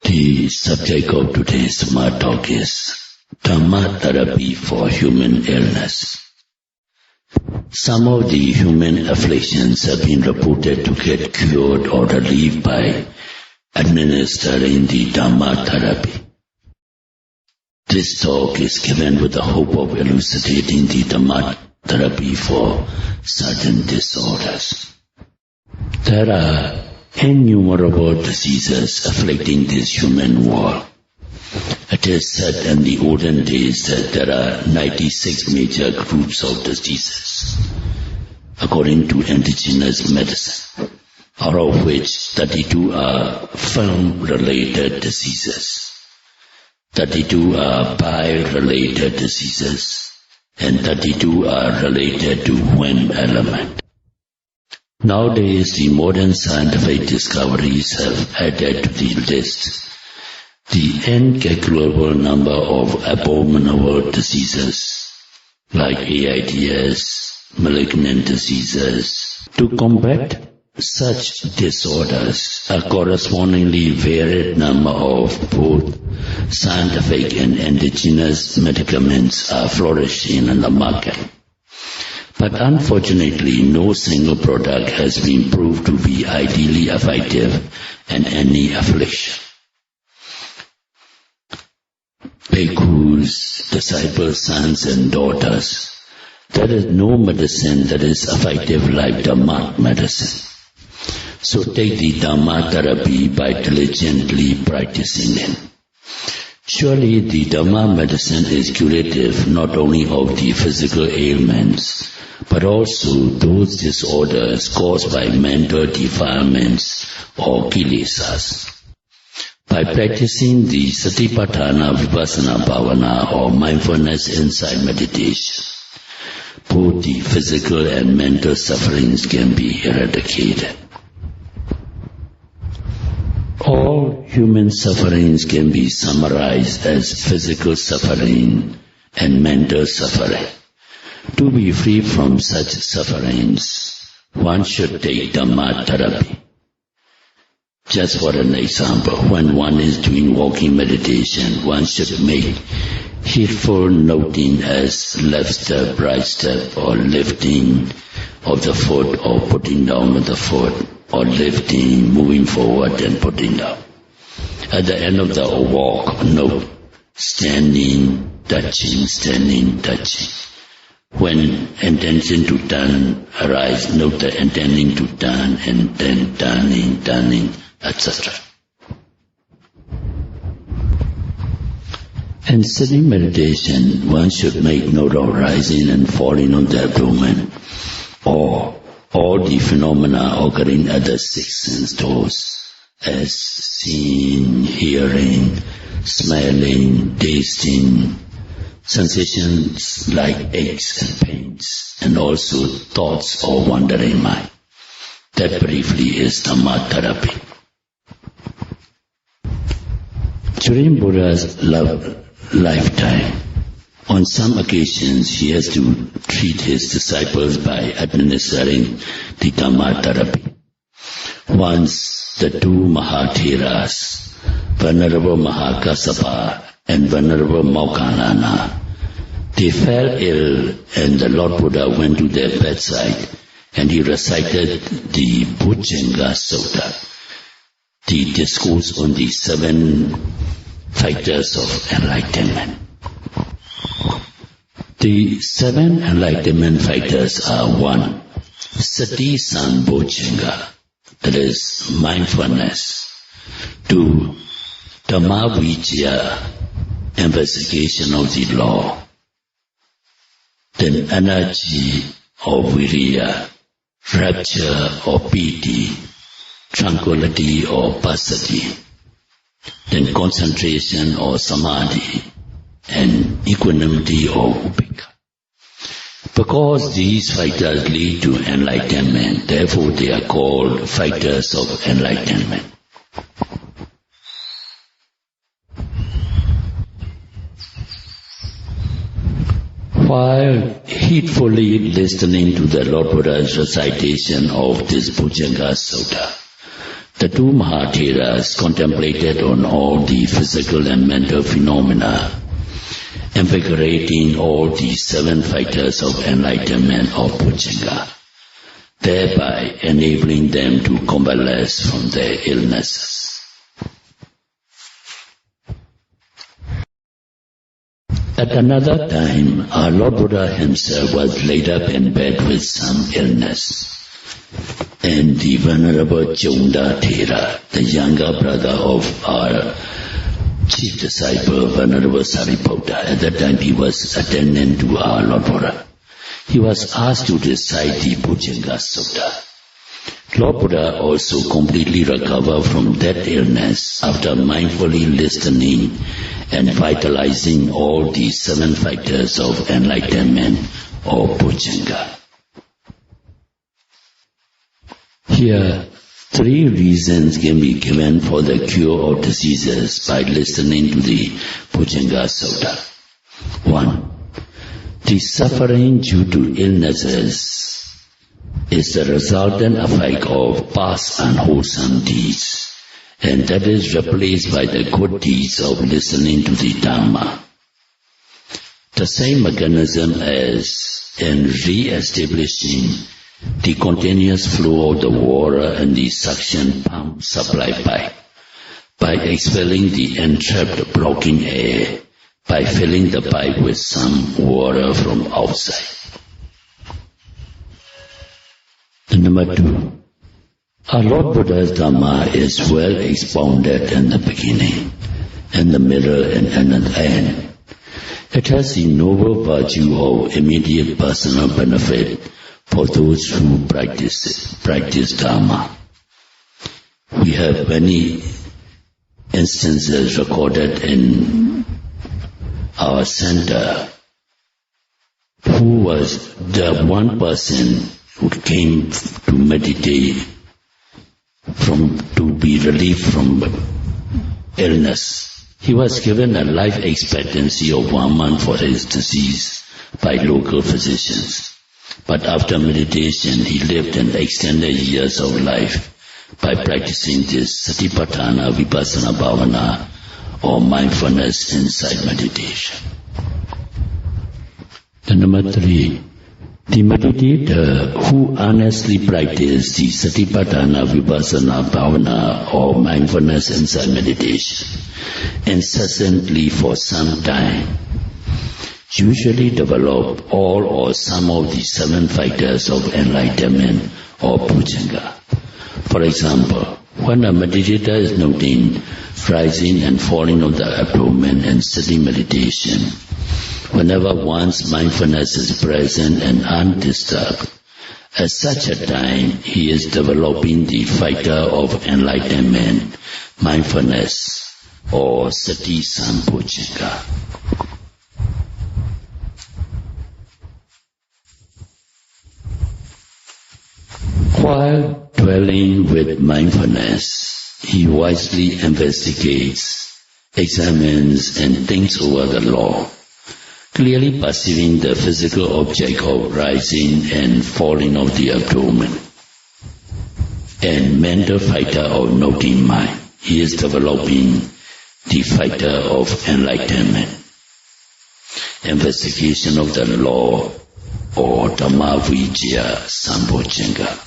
The subject of today's Dhamma talk is Dhamma therapy for human illness. Some of the human afflictions have been reported to get cured or relieved by administering the Dhamma therapy. This talk is given with the hope of elucidating the Dhamma therapy for certain disorders. There are innumerable diseases afflicting this human world. It is said in the olden days that there are 96 major groups of diseases, according to indigenous medicine, out of which 32 are film-related diseases, 32 are bile-related diseases, and 32 are related to wind element. Nowadays, the modern scientific discoveries have added to the list the incalculable number of abominable diseases like AIDS, malignant diseases. To combat such disorders, a correspondingly varied number of both scientific and indigenous medicaments are flourishing in the market. But unfortunately, no single product has been proved to be ideally effective in any affliction. Bhikkhus, disciples, sons and daughters, there is no medicine that is effective like Dhamma medicine. So take the Dhamma therapy by diligently practicing it. Surely the Dhamma medicine is curative not only of the physical ailments, but also those disorders caused by mental defilements or kilesas. By practicing the Satipatthana Vipassana Bhavana or mindfulness insight meditation, both the physical and mental sufferings can be eradicated. All human sufferings can be summarized as physical suffering and mental suffering. To be free from such sufferings, one should take Dhamma therapy. Just for an example, when one is doing walking meditation, one should make heedful noting as left step, right step, or lifting of the foot, or putting down of the foot, or lifting, moving forward and putting down. At the end of the walk, note standing, touching, standing, touching. When intention to turn arises, note the intending to turn and then turning, etc. In sitting meditation, one should make note of rising and falling of the abdomen, or all the phenomena occurring at the six sense doors, as seeing, hearing, smelling, tasting, sensations like aches and pains, and also thoughts or wandering mind. That briefly is Dhamma therapy. During Buddha's lifetime, on some occasions he has to treat his disciples by administering the Dhamma therapy. Once the two Mahatheras, Venerable Mahakassapa and Venerable Moggallana, they fell ill, and the Lord Buddha went to their bedside and he recited the Bhujanga Sutta, the discourse on the 7 factors of enlightenment. The 7 enlightenment factors are 1. Sati Sambhojanga, that is mindfulness. 2. Dhamma Vijaya, investigation of the law. Then energy or viriya, rapture or piti, tranquility or passaddhi. Then concentration or samadhi, and equanimity or upekkha. Because these factors lead to enlightenment, therefore they are called factors of enlightenment. While heedfully listening to the Lord Buddha's recitation of this Bhujanga Sutta, The two Mahatheras contemplated on all the physical and mental phenomena, invigorating all the 7 fighters of enlightenment or Bhujanga, thereby enabling them to convalesce from their illnesses. At another time, our Lord Buddha himself was laid up in bed with some illness, and the Venerable Chonda Thera, the younger brother of our chief disciple, Venerable Sariputta, at that time he was attendant to our Lord Buddha. He was asked to recite the Bhujanga Sutta. Lord Buddha also completely recovered from that illness after mindfully listening and vitalizing all the 7 fighters of enlightenment or Bhujanga. Here, 3 reasons can be given for the cure of diseases by listening to the Bhujanga Sutta. 1. The suffering due to illnesses is the resultant effect of past unwholesome deeds, and that is replaced by the good deeds of listening to the Dhamma. The same mechanism as in re-establishing the continuous flow of the water in the suction pump supply pipe, by expelling the entrapped blocking air, by filling the pipe with some water from outside. And number 2, our Lord Buddha's Dhamma is well expounded in the beginning, in the middle, and in the end. It has the noble virtue of immediate personal benefit for those who practice Dhamma. We have many instances recorded in our center who was the one person who came to meditate to be relieved from illness. He was given a life expectancy of 1 month for his disease by local physicians. But after meditation, he lived an extended years of life by practicing this Satipatthana Vipassana Bhavana or mindfulness insight meditation. And number 3, the meditator who honestly practices the Satipatthana Vipassana Bhavana or mindfulness insight meditation incessantly for some time usually develop all or some of the 7 fighters of enlightenment or Bhujanga. For example, when a meditator is noting rising and falling of the abdomen in sitting meditation, whenever one's mindfulness is present and undisturbed, at such a time he is developing the fighter of enlightenment, mindfulness, or Sati Sambhujanga. While dwelling with mindfulness, he wisely investigates, examines, and thinks over the law, clearly perceiving the physical object of rising and falling of the abdomen, and mental fighter of noting mind. He is developing the fighter of enlightenment, investigation of the law, or Dhamma Vijaya Sambhujanga.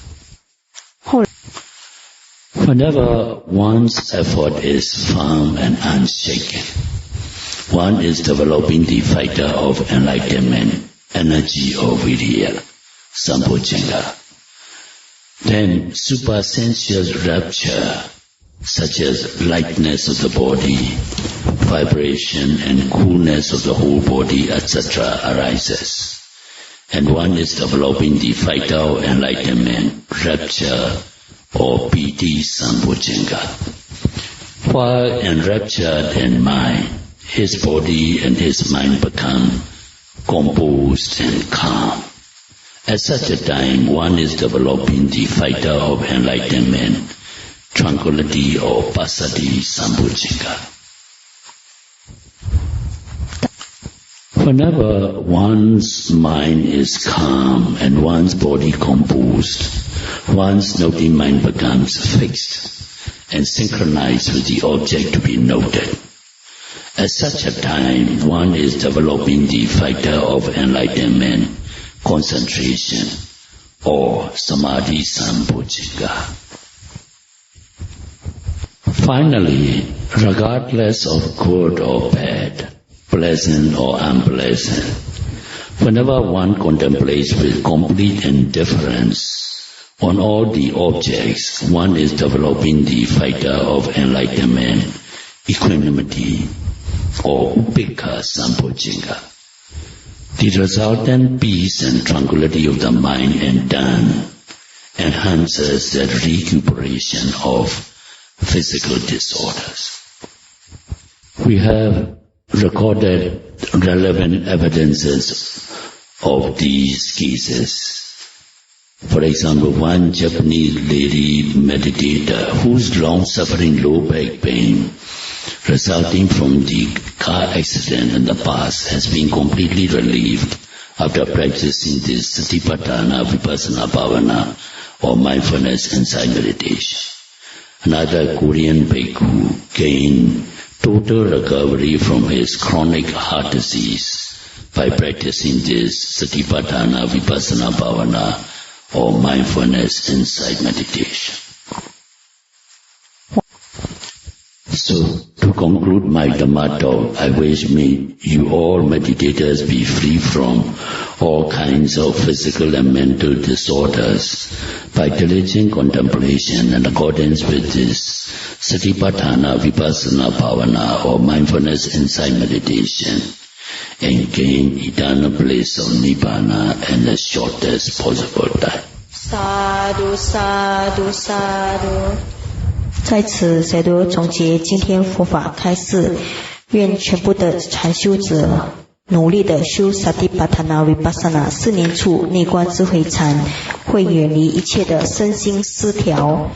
Whenever one's effort is firm and unshaken, one is developing the fighter of enlightenment, energy of Viriya, Sambhujanga. Then supersensuous rapture, such as lightness of the body, vibration and coolness of the whole body, etc. arises. And one is developing the fighter of enlightenment, rapture, or Piti Sambhujanga. While enraptured in mind, his body and his mind become composed and calm. At such a time, one is developing the fighter of enlightenment, tranquility or Passaddhi Sambhujanga. Whenever one's mind is calm and one's body composed, one's noting mind becomes fixed, and synchronized with the object to be noted. At such a time, one is developing the fighter of enlightenment, concentration, or samadhi sambhojjhanga. Finally, regardless of good or bad, pleasant or unpleasant, whenever one contemplates with complete indifference on all the objects, one is developing the fighter of enlightenment, equanimity, or upekkha sambhojjhanga. The resultant peace and tranquility of the mind in turn enhances the recuperation of physical disorders. We have recorded relevant evidences of these cases. For example, one Japanese lady meditator whose long-suffering low back pain resulting from the car accident in the past has been completely relieved after practicing this Satipatthana Vipassana Bhavana or mindfulness insight meditation. Another Korean bhikkhu gained total recovery from his chronic heart disease by practicing this Satipatthana Vipassana Bhavana or mindfulness insight meditation. So, to conclude my Dhamma talk, I wish you all meditators be free from all kinds of physical and mental disorders by diligent contemplation in accordance with this Satipatthana Vipassana Bhavana or mindfulness insight meditation, and gain eternal bliss of Nibbana in the shortest possible time. Sadhu, sadhu, sadhu. 在此，赛多总结今天佛法开示，愿全部的禅修者努力的修萨提巴塔那维巴萨那4年处内观智慧禅，会远离一切的身心失调。